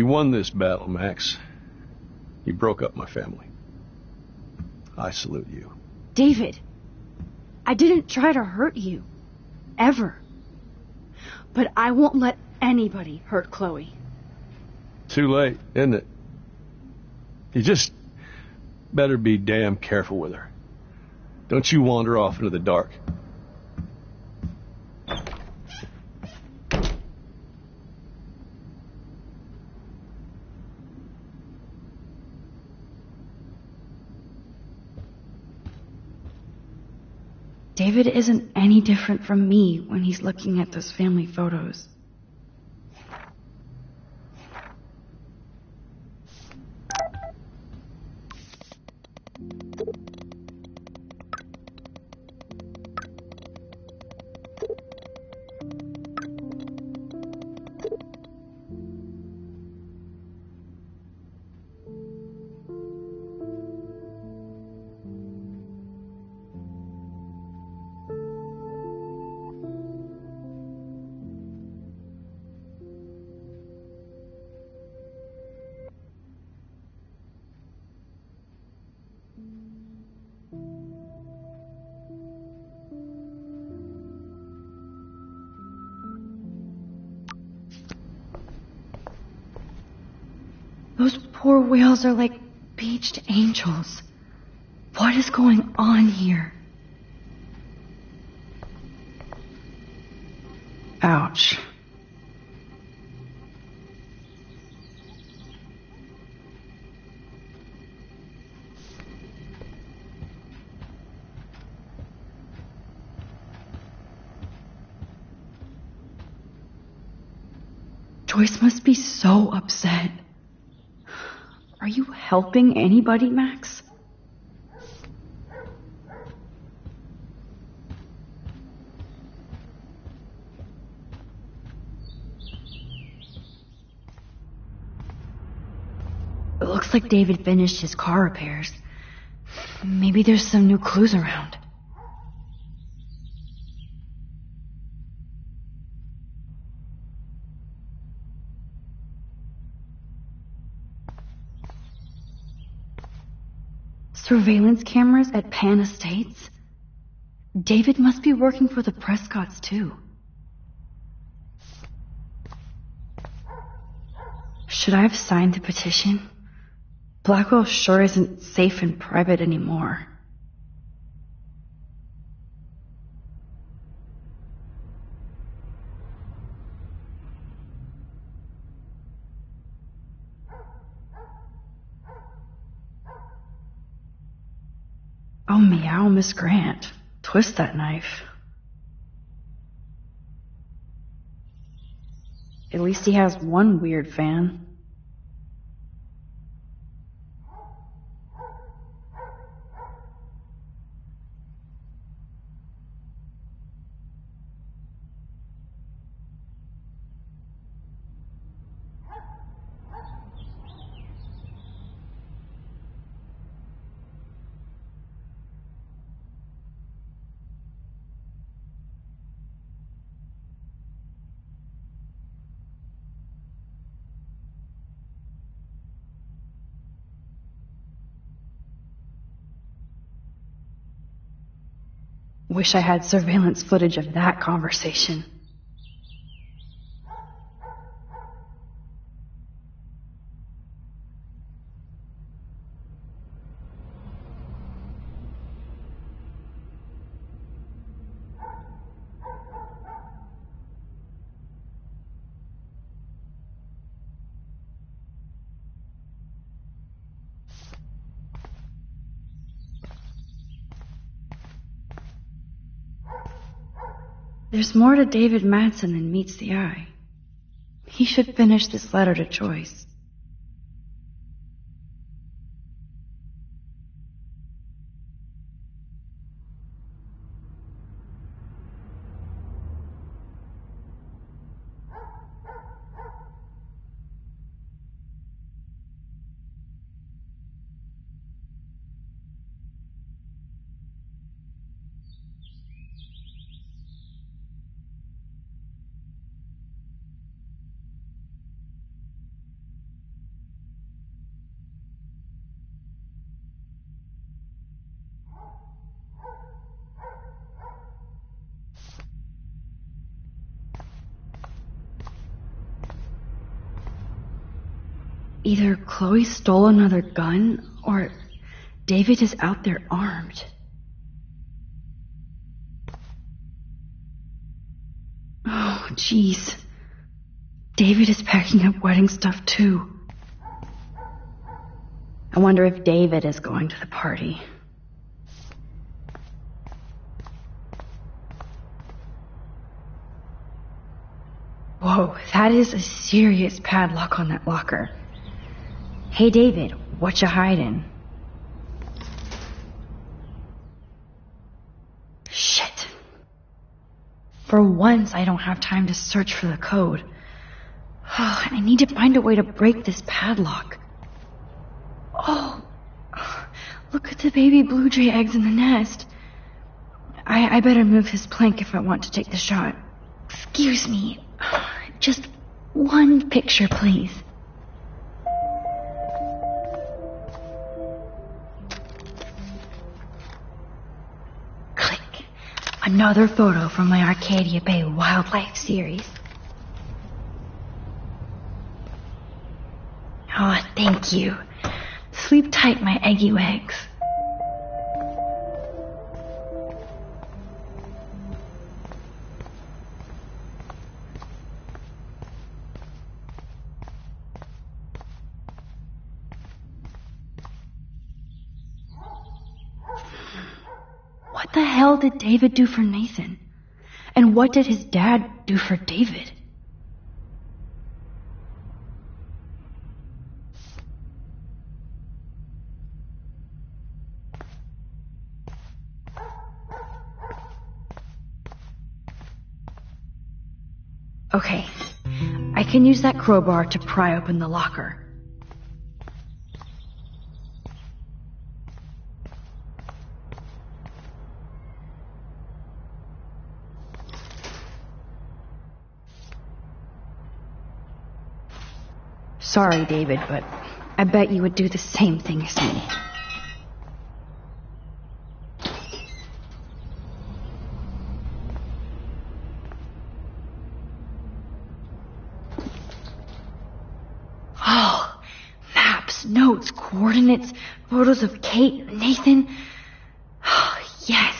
You won this battle, Max. You broke up my family. I salute you. David, I didn't try to hurt you. Ever. But I won't let anybody hurt Chloe. Too late, isn't it? You just better be damn careful with her. Don't you wander off into the dark. David isn't any different from me when he's looking at those family photos. Those poor whales are like beached angels. What is going on here? Ouch. Joyce must be so upset. Are you helping anybody, Max? It looks like David finished his car repairs. Maybe there's some new clues around. Surveillance cameras at Pan Estates? David must be working for the Prescotts, too. Should I have signed the petition? Blackwell sure isn't safe and private anymore. Oh, meow, Miss Grant. Twist that knife. At least he has one weird fan. Wish I had surveillance footage of that conversation. There's more to David Madsen than meets the eye. He should finish this letter to Joyce. Either Chloe stole another gun, or David is out there armed. Oh, jeez. David is packing up wedding stuff, too. I wonder if David is going to the party. Whoa, that is a serious padlock on that locker. Hey, David, what you hiding? Shit. For once, I don't have time to search for the code. Oh, I need to find a way to break this padlock. Oh, look at the baby blue jay eggs in the nest. I better move his plank if I want to take the shot. Excuse me. Just one picture, please. Click. Another photo from my Arcadia Bay Wildlife series. Oh, thank you. Sleep tight, my eggy legs. What the hell did David do for Nathan? And what did his dad do for David? Okay, I can use that crowbar to pry open the locker. Sorry, David, but I bet you would do the same thing as me. Oh, maps, notes, coordinates, photos of Kate, Nathan. Oh, yes.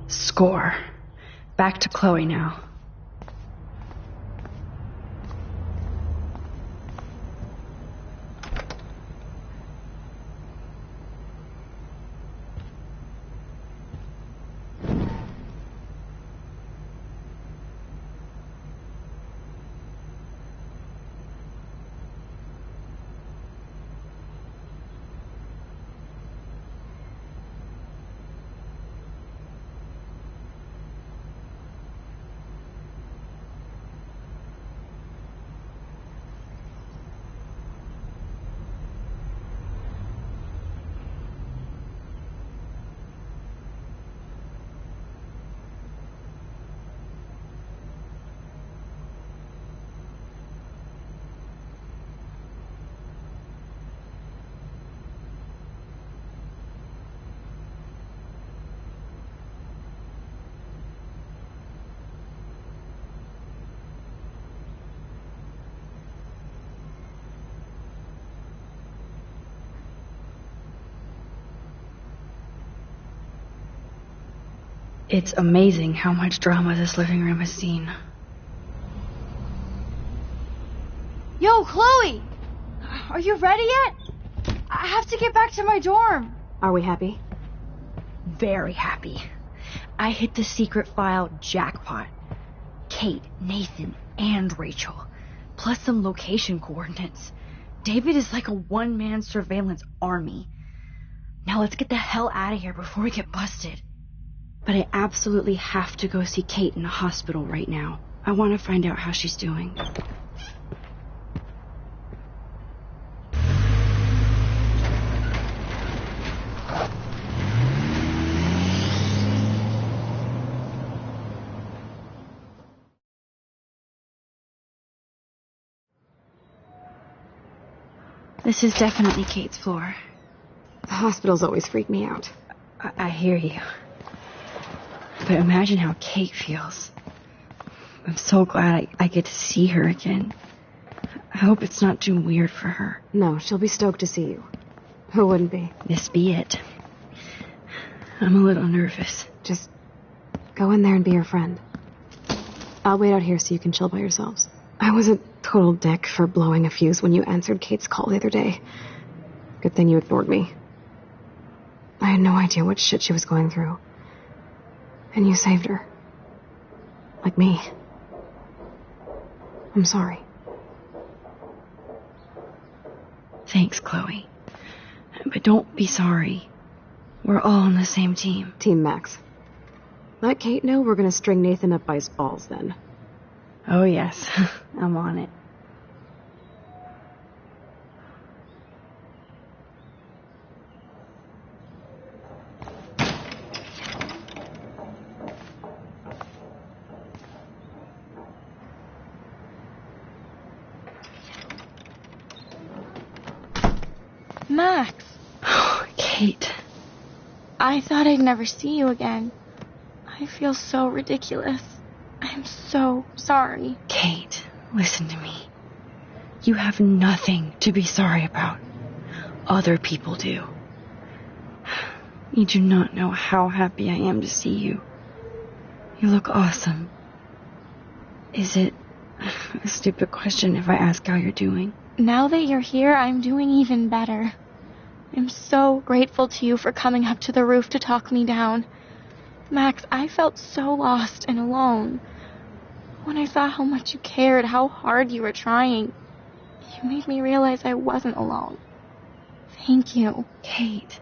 Score. Back to Chloe now. It's amazing how much drama this living room has seen. Yo, Chloe! Are you ready yet? I have to get back to my dorm. Are we happy? Very happy. I hit the secret file jackpot. Kate, Nathan, and Rachel. Plus some location coordinates. David is like a one-man surveillance army. Now let's get the hell out of here before we get busted. But I absolutely have to go see Kate in the hospital right now. I want to find out how she's doing. This is definitely Kate's floor. The hospitals always freak me out. I hear you. But imagine how Kate feels. I'm so glad I get to see her again. I hope it's not too weird for her. No, she'll be stoked to see you. Who wouldn't be? This be it. I'm a little nervous. Just go in there and be your friend. I'll wait out here so you can chill by yourselves. I was a total dick for blowing a fuse when you answered Kate's call the other day. Good thing you ignored me. I had no idea what shit she was going through. And you saved her. Like me. I'm sorry. Thanks, Chloe. But don't be sorry. We're all on the same team. Team Max. Let Kate know we're gonna string Nathan up by his balls then. Oh, yes. I'm on it. Max. Kate. I thought I'd never see you again. I feel so ridiculous. I'm so sorry. Kate, listen to me. You have nothing to be sorry about. Other people do. You do not know how happy I am to see you. You look awesome. Is it a stupid question if I ask how you're doing? Now that you're here, I'm doing even better. I'm so grateful to you for coming up to the roof to talk me down. Max, I felt so lost and alone. When I saw how much you cared, how hard you were trying, you made me realize I wasn't alone. Thank you. Kate,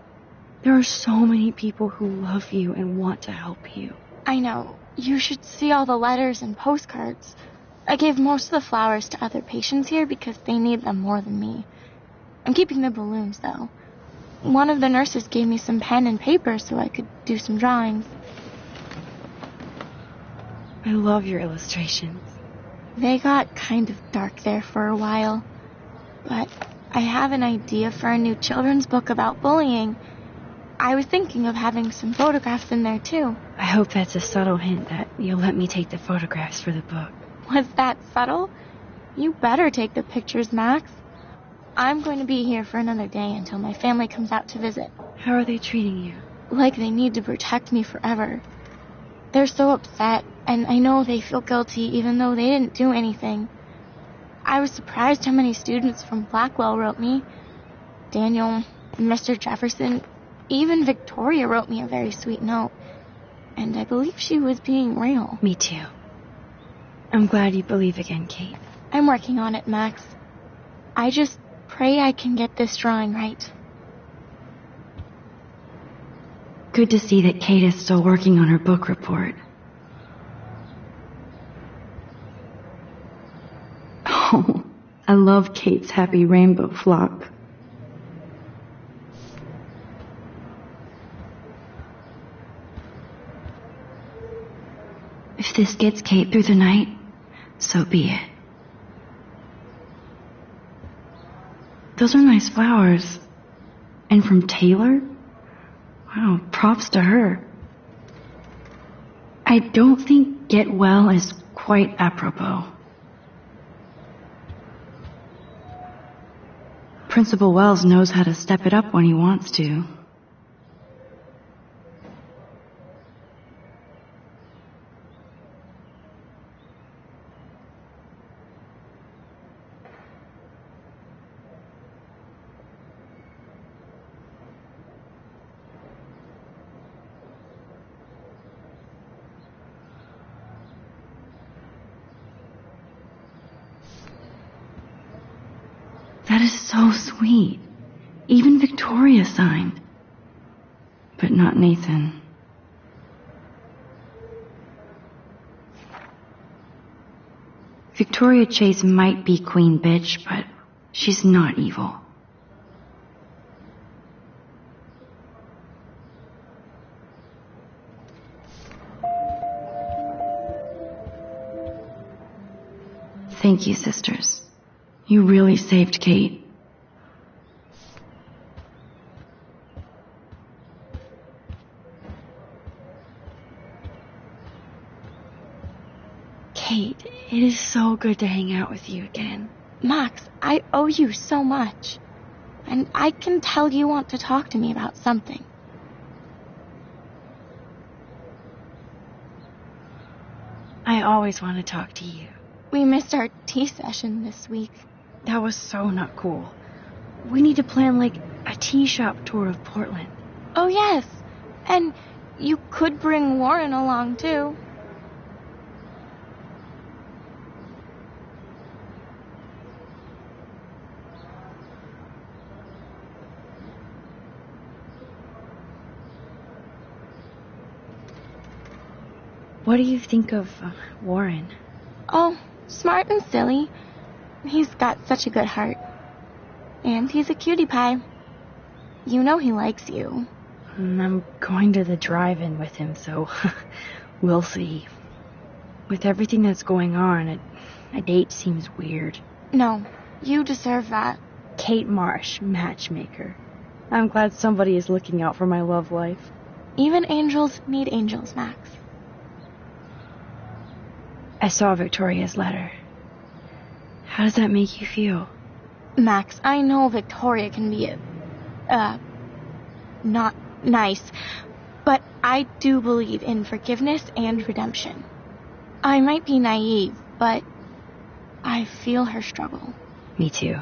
there are so many people who love you and want to help you. I know. You should see all the letters and postcards. I gave most of the flowers to other patients here because they need them more than me. I'm keeping the balloons, though. One of the nurses gave me some pen and paper so I could do some drawings. I love your illustrations. They got kind of dark there for a while. But I have an idea for a new children's book about bullying. I was thinking of having some photographs in there, too. I hope that's a subtle hint that you'll let me take the photographs for the book. Was that subtle? You better take the pictures, Max. I'm going to be here for another day until my family comes out to visit. How are they treating you? Like they need to protect me forever. They're so upset, and I know they feel guilty even though they didn't do anything. I was surprised how many students from Blackwell wrote me. Daniel, Mr. Jefferson, even Victoria wrote me a very sweet note. And I believe she was being real. Me too. I'm glad you believe again, Kate. I'm working on it, Max. I just pray I can get this drawing right. Good to see that Kate is still working on her book report. Oh, I love Kate's happy rainbow flock. If this gets Kate through the night, so be it. Those are nice flowers. And from Taylor? Wow, props to her. I don't think get well is quite apropos. Principal Wells knows how to step it up when he wants to. That is so sweet. Even Victoria signed. But not Nathan. Victoria Chase might be queen bitch, but she's not evil. Thank you, sisters. You really saved Kate. It is so good to hang out with you again. Max, I owe you so much. And I can tell you want to talk to me about something. I always want to talk to you. We missed our tea session this week. That was so not cool. We need to plan, like, a tea shop tour of Portland. Oh, yes. And you could bring Warren along, too. What do you think of Warren? Oh, smart and silly. He's got such a good heart. And he's a cutie pie. You know he likes you. I'm going to the drive-in with him, so we'll see. With everything that's going on, a date seems weird. No, you deserve that. Kate Marsh, matchmaker. I'm glad somebody is looking out for my love life. Even angels need angels, Max. I saw Victoria's letter. How does that make you feel? Max, I know Victoria can be not nice, but I do believe in forgiveness and redemption. I might be naive, but I feel her struggle. Me too.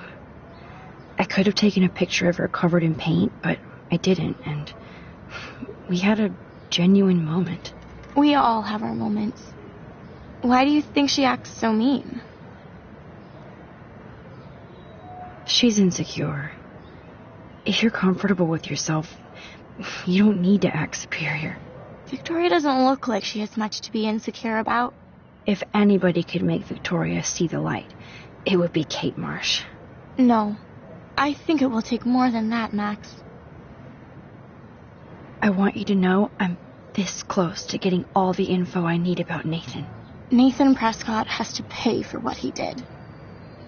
I could have taken a picture of her covered in paint, but I didn't, and we had a genuine moment. We all have our moments. Why do you think she acts so mean? She's insecure. If you're comfortable with yourself, you don't need to act superior. Victoria doesn't look like she has much to be insecure about. If anybody could make Victoria see the light, it would be Kate Marsh. No, I think it will take more than that, Max. I want you to know I'm this close to getting all the info I need about Nathan. Nathan Prescott has to pay for what he did.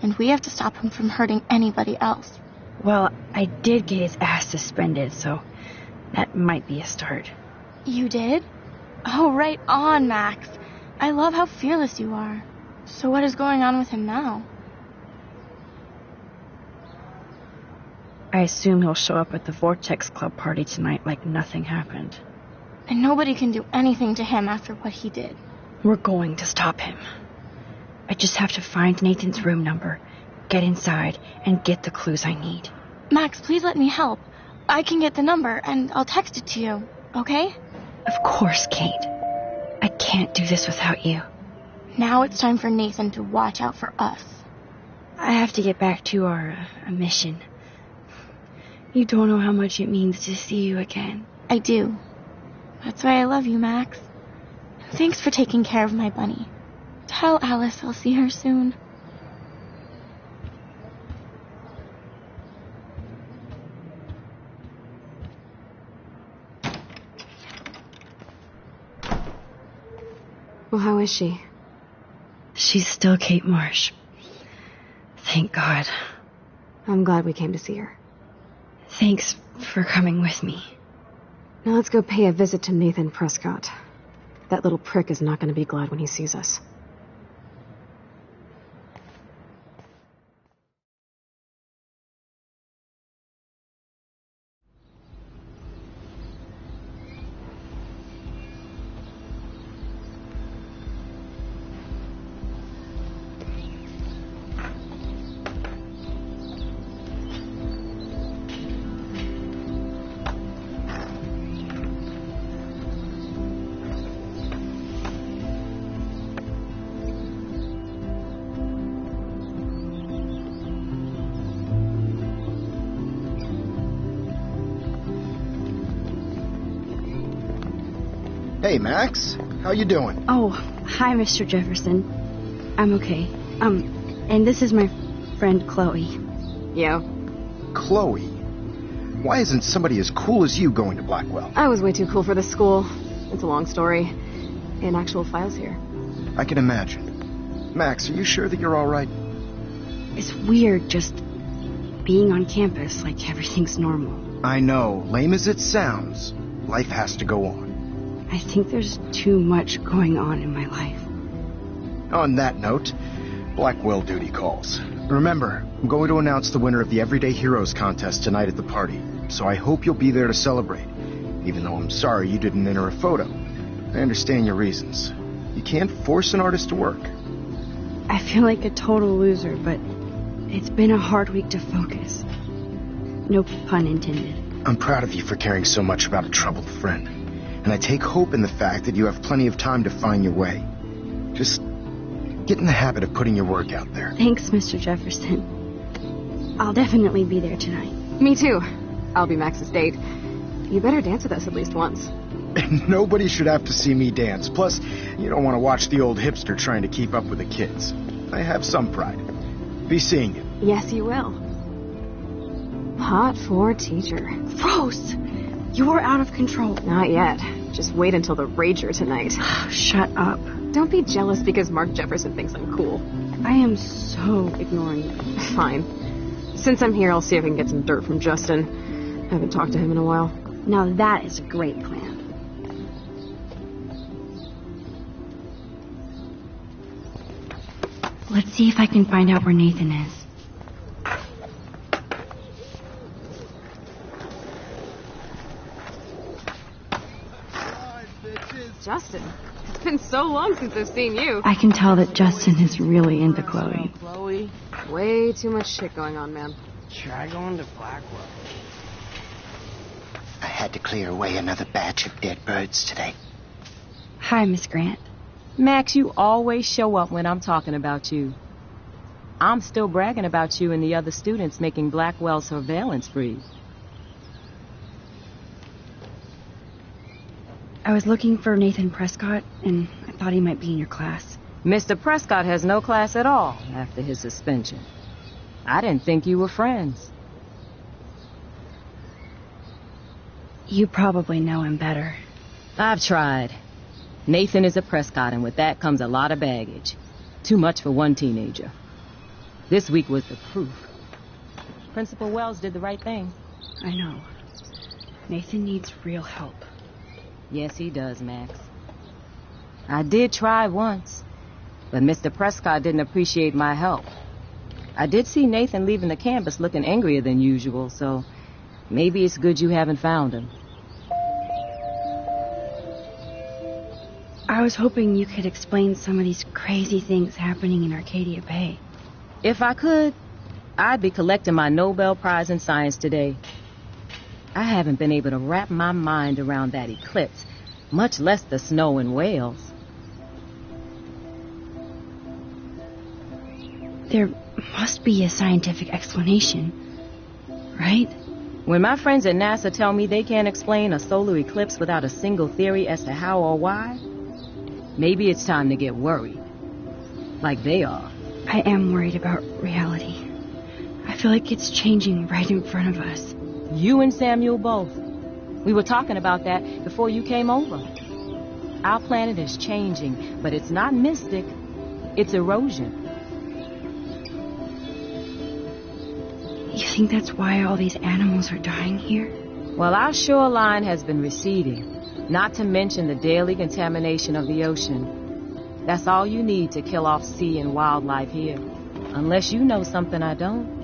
And we have to stop him from hurting anybody else. Well, I did get his ass suspended, so that might be a start. You did? Oh, right on, Max. I love how fearless you are. So what is going on with him now? I assume he'll show up at the Vortex Club party tonight like nothing happened. And nobody can do anything to him after what he did. We're going to stop him. I just have to find Nathan's room number, get inside, and get the clues I need. Max, please let me help. I can get the number, and I'll text it to you, okay? Of course, Kate. I can't do this without you. Now it's time for Nathan to watch out for us. I have to get back to our mission. You don't know how much it means to see you again. I do. That's why I love you, Max. Thanks for taking care of my bunny. Tell Alice I'll see her soon. Well, how is she? She's still Kate Marsh. Thank God. I'm glad we came to see her. Thanks for coming with me. Now let's go pay a visit to Nathan Prescott. That little prick is not going to be glad when he sees us. Hey, Max. How you doing? Oh, hi, Mr. Jefferson. I'm okay. And this is my friend Chloe. Yeah. Chloe? Why isn't somebody as cool as you going to Blackwell? I was way too cool for this school. It's a long story. And actual files here. I can imagine. Max, are you sure that you're all right? It's weird just being on campus like everything's normal. I know. Lame as it sounds, life has to go on. I think there's too much going on in my life. On that note, Blackwell duty calls. Remember, I'm going to announce the winner of the Everyday Heroes contest tonight at the party, so I hope you'll be there to celebrate, even though I'm sorry you didn't enter a photo. I understand your reasons. You can't force an artist to work. I feel like a total loser, but it's been a hard week to focus. No pun intended. I'm proud of you for caring so much about a troubled friend, and I take hope in the fact that you have plenty of time to find your way. Just get in the habit of putting your work out there. Thanks, Mr. Jefferson. I'll definitely be there tonight. Me too. I'll be Max's date. You better dance with us at least once. Nobody should have to see me dance. Plus, you don't want to watch the old hipster trying to keep up with the kids. I have some pride. Be seeing you. Yes, you will. Hot for teacher. Rose! You're out of control. Not yet. Just wait until the Rager tonight. Shut up. Don't be jealous because Mark Jefferson thinks I'm cool. I am so ignoring you. Fine. Since I'm here, I'll see if I can get some dirt from Justin. I haven't talked to him in a while. Now that is a great plan. Let's see if I can find out where Nathan is. Justin, it's been so long since I've seen you. I can tell that Justin is really into Chloe. Chloe, Way too much shit going on, man. try going to Blackwell. I had to clear away another batch of dead birds today. Hi, Miss Grant. Max, you always show up when I'm talking about you. I'm still bragging about you and the other students making Blackwell surveillance free. I was looking for Nathan Prescott, and I thought he might be in your class. Mr. Prescott has no class at all after his suspension. I didn't think you were friends. You probably know him better. I've tried. Nathan is a Prescott, and with that comes a lot of baggage. Too much for one teenager. This week was the proof. Principal Wells did the right thing. I know. Nathan needs real help. Yes, he does, Max. I did try once, but Mr. Prescott didn't appreciate my help. I did see Nathan leaving the campus looking angrier than usual, so maybe it's good you haven't found him. I was hoping you could explain some of these crazy things happening in Arcadia Bay. If I could, I'd be collecting my Nobel Prize in Science today. I haven't been able to wrap my mind around that eclipse, much less the snow in Wales. There must be a scientific explanation, right? When my friends at NASA tell me they can't explain a solar eclipse without a single theory as to how or why, maybe it's time to get worried. Like they are. I am worried about reality. I feel like it's changing right in front of us. You and Samuel both. We were talking about that before you came over. Our planet is changing, but it's not mystic. It's erosion. You think that's why all these animals are dying here? Well, our shoreline has been receding, not to mention the daily contamination of the ocean. That's all you need to kill off sea and wildlife here. Unless you know something I don't.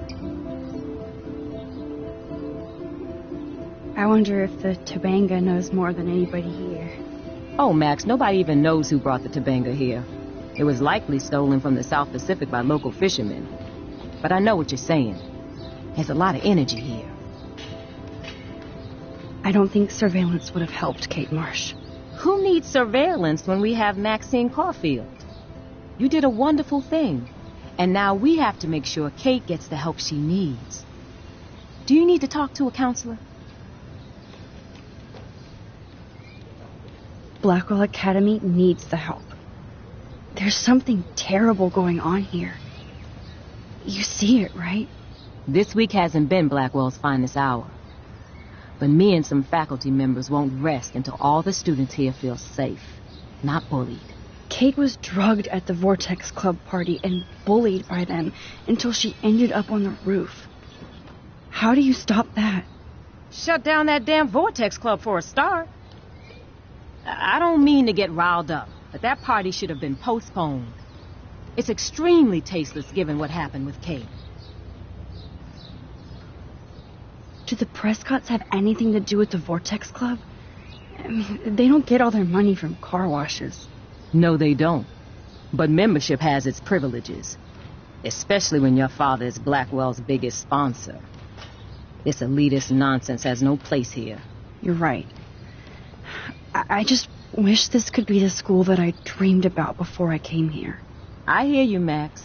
I wonder if the Tobanga knows more than anybody here. Oh, Max, nobody even knows who brought the Tobanga here. It was likely stolen from the South Pacific by local fishermen. But I know what you're saying. There's a lot of energy here. I don't think surveillance would have helped Kate Marsh. Who needs surveillance when we have Maxine Caulfield? You did a wonderful thing. And now we have to make sure Kate gets the help she needs. Do you need to talk to a counselor? Blackwell Academy needs the help. There's something terrible going on here. You see it, right? This week hasn't been Blackwell's finest hour. But me and some faculty members won't rest until all the students here feel safe, not bullied. Kate was drugged at the Vortex Club party and bullied by them until she ended up on the roof. How do you stop that? Shut down that damn Vortex Club for a start. I don't mean to get riled up, but that party should have been postponed. It's extremely tasteless given what happened with Kate. Do the Prescotts have anything to do with the Vortex Club? I mean, they don't get all their money from car washes. No, they don't. But membership has its privileges. Especially when your father is Blackwell's biggest sponsor. This elitist nonsense has no place here. You're right. I just wish this could be the school that I dreamed about before I came here. I hear you, Max.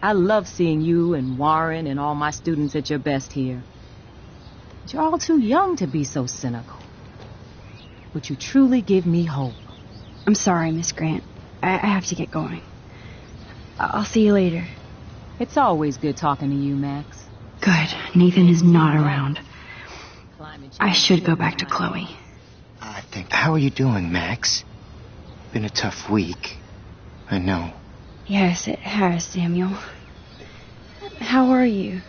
I love seeing you and Warren and all my students at your best here. But you're all too young to be so cynical. But you truly give me hope. I'm sorry, Miss Grant. I have to get going. I'll see you later. It's always good talking to you, Max. Good. Nathan is not around. I should go back to Chloe. How are you doing, Max? Been a tough week. I know. Yes, it has, Samuel. How are you?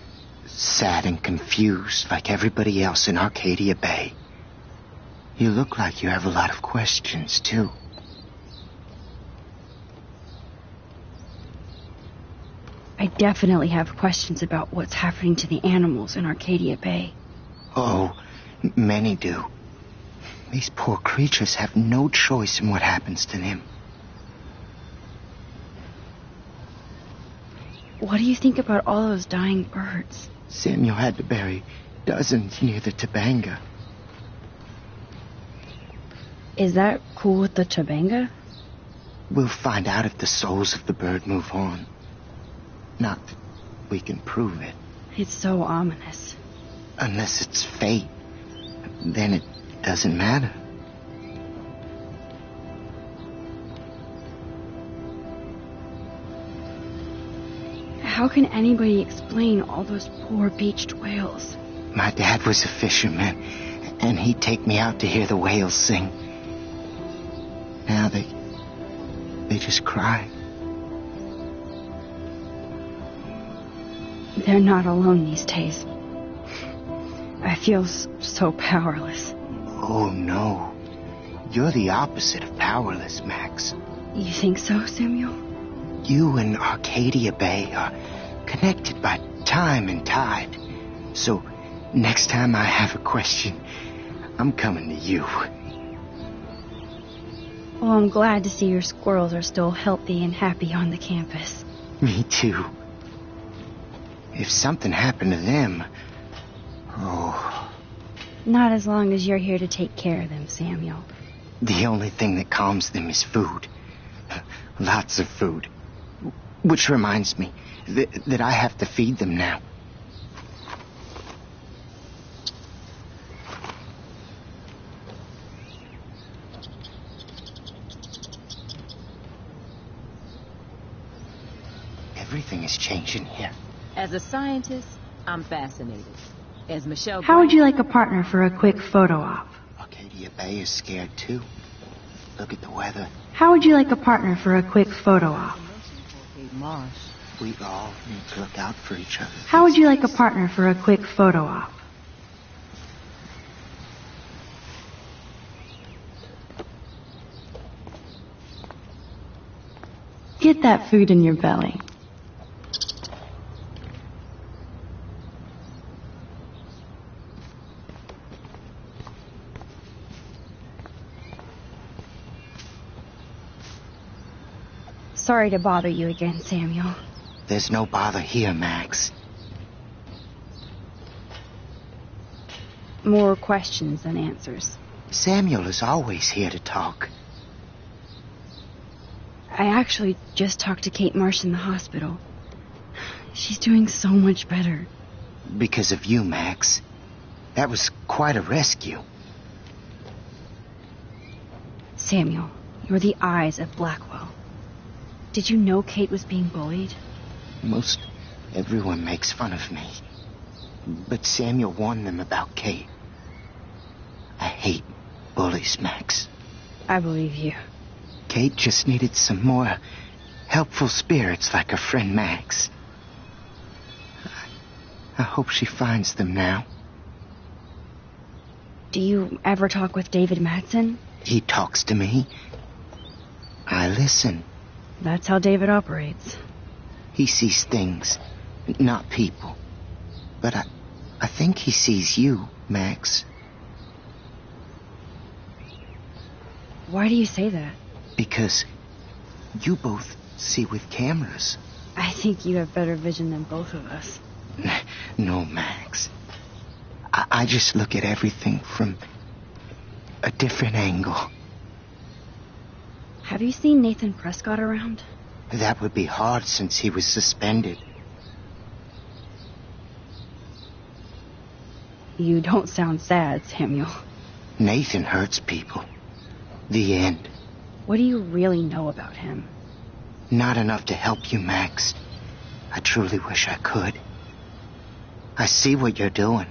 Sad and confused like everybody else in Arcadia Bay. You look like you have a lot of questions, too. I definitely have questions about what's happening to the animals in Arcadia Bay. Oh, many do. These poor creatures have no choice in what happens to them. What do you think about all those dying birds? Samuel had to bury dozens near the Tobanga. Is that cool with the Tobanga? We'll find out if the souls of the bird move on. Not that we can prove it. It's so ominous. Unless it's fate, then it doesn't matter. How can anybody explain all those poor beached whales? My dad was a fisherman, and he'd take me out to hear the whales sing. Now they just cry. They're not alone these days. I feel so powerless. Oh, no. You're the opposite of powerless, Max. You think so, Samuel? You and Arcadia Bay are connected by time and tide. So, next time I have a question, I'm coming to you. Well, I'm glad to see your squirrels are still healthy and happy on the campus. Me too. If something happened to them... Oh... Not as long as you're here to take care of them, Samuel. The only thing that calms them is food. Lots of food. Which reminds me that I have to feed them now. Everything is changing here. As a scientist, I'm fascinated. As Michelle... How would you like a partner for a quick photo op? Arcadia Bay is scared too. Look at the weather. How would you like a partner for a quick photo op? We all need to look out for each other. How would you like a partner for a quick photo op? Get that food in your belly. Sorry to bother you again, Samuel. There's no bother here, Max. More questions than answers. Samuel is always here to talk. I actually just talked to Kate Marsh in the hospital. She's doing so much better. Because of you, Max. That was quite a rescue. Samuel, you're the eyes of Blackwell. Did you know Kate was being bullied? Most everyone makes fun of me. But Samuel warned them about Kate. I hate bullies, Max. I believe you. Kate just needed some more helpful spirits like her friend Max. I hope she finds them now. Do you ever talk with David Madsen? He talks to me. I listen. That's how David operates. He sees things, not people. But I think he sees you, Max. Why do you say that? Because you both see with cameras. I think you have better vision than both of us. No, Max. I just look at everything from a different angle. Have you seen Nathan Prescott around? That would be hard since he was suspended. You don't sound sad, Samuel. Nathan hurts people. The end. What do you really know about him? Not enough to help you, Max. I truly wish I could. I see what you're doing.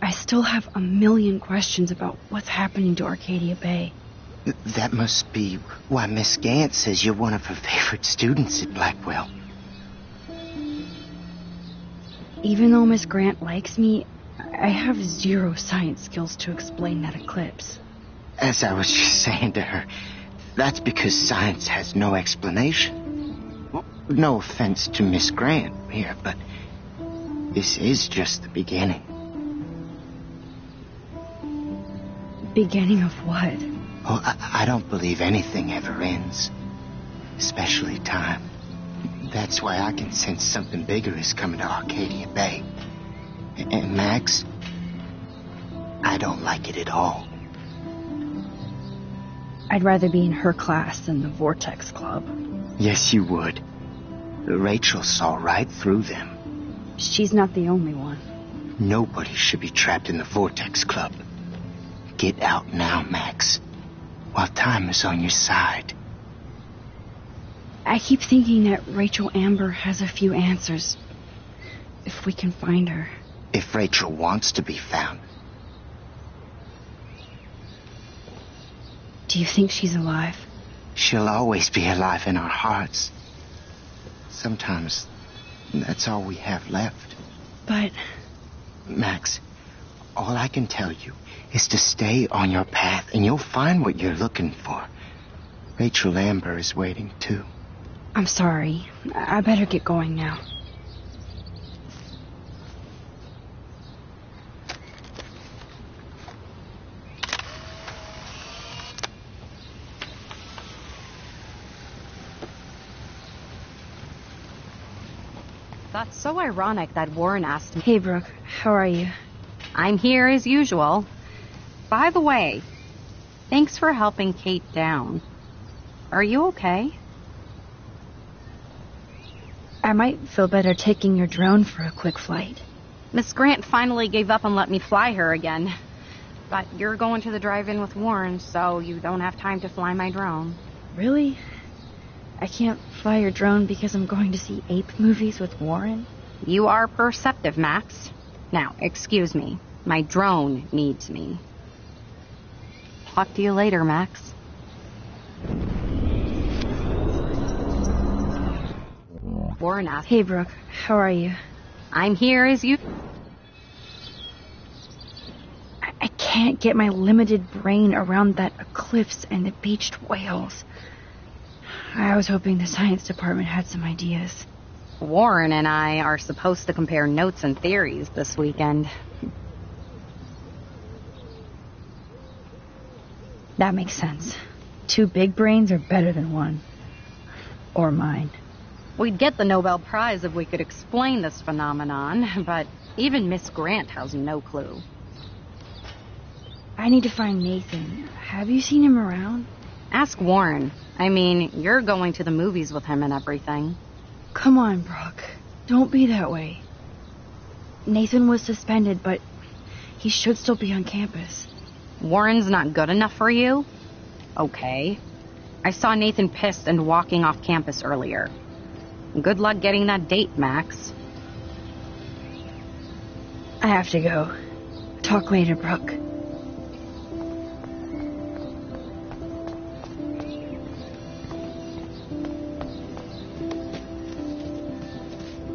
I still have a million questions about what's happening to Arcadia Bay. That must be why Miss Gant says you're one of her favorite students at Blackwell. Even though Miss Grant likes me, I have zero science skills to explain that eclipse. As I was just saying to her, that's because science has no explanation. Well, no offense to Miss Grant here, but this is just the beginning. Beginning of what? Oh, I don't believe anything ever ends. Especially time. That's why I can sense something bigger is coming to Arcadia Bay. And Max, I don't like it at all. I'd rather be in her class than the Vortex Club. Yes, you would. Rachel saw right through them. She's not the only one. Nobody should be trapped in the Vortex Club. Get out now, Max, while time is on your side. I keep thinking that Rachel Amber has a few answers. If we can find her. If Rachel wants to be found. Do you think she's alive? She'll always be alive in our hearts. Sometimes that's all we have left. But... Max, all I can tell you is to stay on your path and you'll find what you're looking for. Rachel Amber is waiting too. I'm sorry. I better get going now. That's so ironic that Warren asked me. Hey, Brooke. How are you? I'm here as usual. By the way, thanks for helping Kate down. Are you okay? I might feel better taking your drone for a quick flight. Miss Grant finally gave up and let me fly her again. But you're going to the drive-in with Warren, so you don't have time to fly my drone. Really? I can't fly your drone because I'm going to see ape movies with Warren? You are perceptive, Max. Now, excuse me. My drone needs me. Talk to you later, Max. Warren asked... Hey, Brooke. How are you? I'm here as you... I can't get my limited brain around that eclipse and the beached whales. I was hoping the science department had some ideas. Warren and I are supposed to compare notes and theories this weekend. That makes sense. 2 big brains are better than 1. Or mine. We'd get the Nobel Prize if we could explain this phenomenon, but even Miss Grant has no clue. I need to find Nathan. Have you seen him around? Ask Warren. I mean, you're going to the movies with him and everything. Come on, Brooke. Don't be that way. Nathan was suspended, but he should still be on campus. Warren's not good enough for you? Okay. I saw Nathan pissed and walking off campus earlier. Good luck getting that date, Max. I have to go. Talk later, Brooke.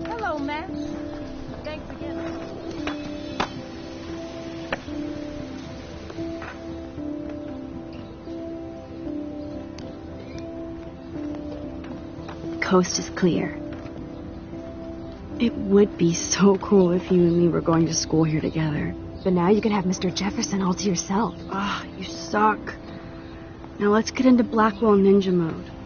Hello, Max. Thanks again. coast is clear. It would be so cool if you and me were going to school here together. But now you can have Mr. Jefferson all to yourself. Ah, you suck. Now let's get into Blackwell Ninja mode.